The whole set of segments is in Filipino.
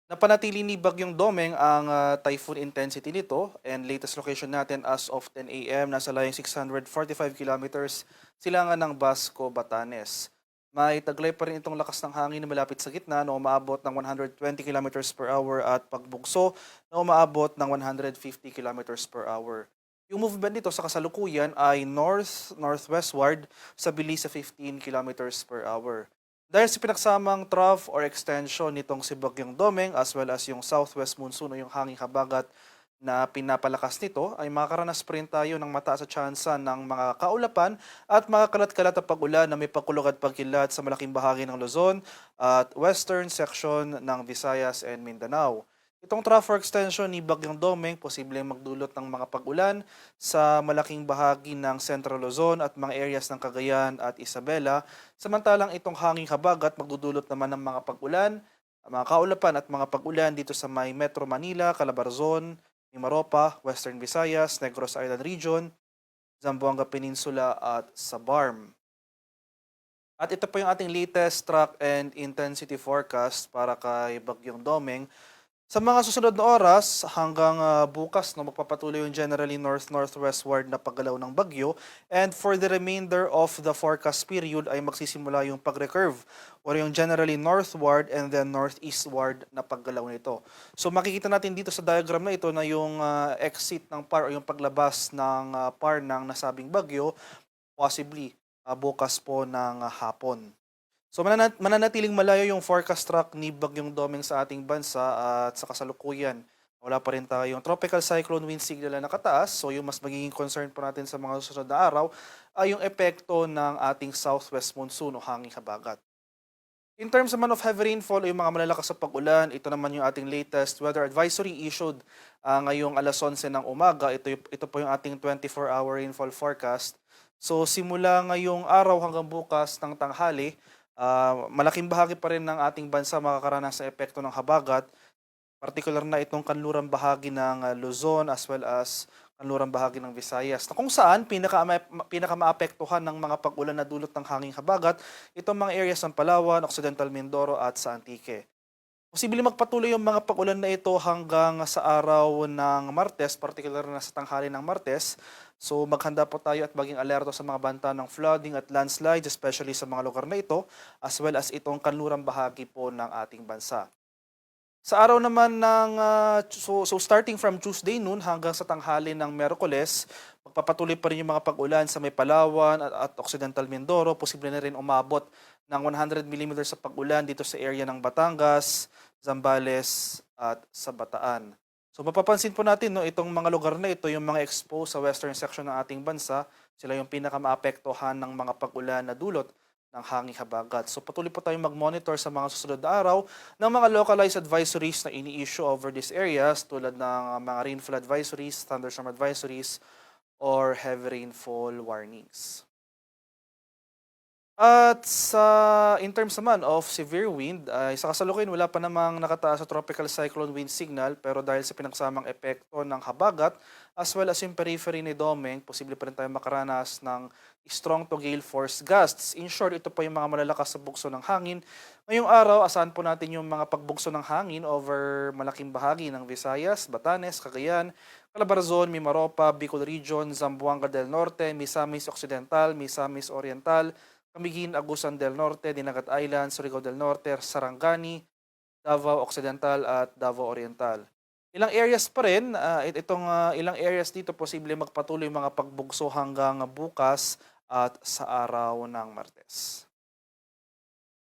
Napanatili ni Bagyong Domeng ang typhoon intensity nito and latest location natin as of 10 a.m. nasa layong 645 kilometers silangan ng Basco, Batanes. May taglay pa rin itong lakas ng hangin na malapit sa gitna na umaabot ng 120 kilometers per hour at pagbugso na umaabot ng 150 kilometers per hour. Yung movement nito sa kasalukuyan ay north-northwestward sa bilis sa 15 kilometers per hour. Dahil sa pinagsamang trough or extension nitong si Bagyong Domeng as well as yung southwest monsoon o yung hanging habagat na pinapalakas nito ay makakaranas pa rin tayo ng mataas sa tsansa ng mga kaulapan at mga kalat-kalat na pag-ulan na may pagkulog at pagkilat sa malaking bahagi ng Luzon at western section ng Visayas and Mindanao. Itong trough or extension ni Bagyong Domeng posibleng magdulot ng mga pag-ulan sa malaking bahagi ng Central Luzon at mga areas ng Cagayan at Isabela. Samantalang itong hanging habagat magdudulot naman ng mga pag-ulan, mga kaulapan at mga pag-ulan dito sa may Metro Manila, Calabarzon, Mimaropa, Western Visayas, Negros Island Region, Zamboanga Peninsula at Sabarm. At ito po yung ating latest track and intensity forecast para kay Bagyong Domeng. Sa mga susunod na oras hanggang bukas no magpapatuloy yung generally north-northwestward na paggalaw ng bagyo and for the remainder of the forecast period ay magsisimula yung pag-recurve or yung generally northward and then northeastward na paggalaw nito. So makikita natin dito sa diagram na ito na yung exit ng PAR o yung paglabas ng PAR ng nasabing bagyo possibly bukas po ng hapon. So mananatiling malayo yung forecast track ni Bagyong Domeng sa ating bansa at sa kasalukuyan. Wala pa rin tayong tropical cyclone wind signal na nakataas. So yung mas magiging concern po natin sa mga susunod na araw ay yung epekto ng ating southwest monsoon o hanging habagat. In terms naman of heavy rainfall o yung mga malalakas sa pag-ulan, ito naman yung ating latest weather advisory issued ngayong alas 11 ng umaga. Ito po yung ating 24-hour rainfall forecast. So simula ngayong araw hanggang bukas ng tanghali, malaking bahagi pa rin ng ating bansa makakaranas sa epekto ng habagat, partikular na itong kanlurang bahagi ng Luzon as well as kanlurang bahagi ng Visayas, na kung saan pinakamaapektuhan ng mga pag-ulan na dulot ng hanging habagat itong mga areas ng Palawan, Occidental Mindoro at sa Antique. Posibleng magpatuloy yung mga pag-ulan na ito hanggang sa araw ng Martes, partikular na sa tanghali ng Martes. So maghanda po tayo at maging alerto sa mga banta ng flooding at landslides, especially sa mga lugar na ito, as well as itong kanlurang bahagi po ng ating bansa. Sa araw naman ng so starting from Tuesday noon hanggang sa tanghali ng Miyerkules, magpapatuloy pa rin yung mga pag-ulan sa may Palawan at Occidental Mindoro. Posible na rin umabot ng 100 millimeters sa pag-ulan dito sa area ng Batangas, Zambales at sa Bataan. So mapapansin po natin no, itong mga lugar na ito, yung mga exposed sa western section ng ating bansa, sila yung pinakamaapektuhan ng mga pag-ulan na dulot ng hanging habagat. So patuloy po tayong mag-monitor sa mga susunod na araw ng mga localized advisories na ini-issue over these areas tulad ng mga rainfall advisories, thunderstorm advisories, or heavy rainfall warnings. At in terms naman of severe wind, ay sa kasalukuyan wala pa namang nakataas sa tropical cyclone wind signal pero dahil sa pinagsamang epekto ng habagat as well as yung periphery ni Domeng, posible pa rin tayo makaranas ng strong to gale force gusts. In short, ito pa yung mga malalakas sa bugso ng hangin. Ngayong araw, asahan po natin yung mga pagbugso ng hangin over malaking bahagi ng Visayas, Batanes, Cagayan, Calabarzon, Mimaropa, Bicol Region, Zamboanga del Norte, Misamis Occidental, Misamis Oriental, Camiguin, Agusan del Norte, Dinagat Island, Surigao del Norte, Sarangani, Davao Occidental at Davao Oriental. Ilang areas pa rin, ilang areas dito posible magpatuloy mga pagbugso hanggang bukas at sa araw ng Martes.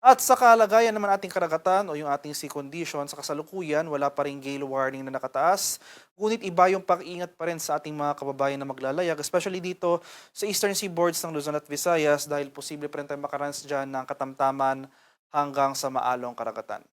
At sa kalagayan naman ating karagatan o yung ating sea condition sa kasalukuyan, wala pa ring gale warning na nakataas. Ngunit iba yung pag-ingat pa rin sa ating mga kababayan na maglalayag, especially dito sa eastern seaboards ng Luzon at Visayas dahil posible pa rin tayo makaranas dyan ng katamtaman hanggang sa maalong karagatan.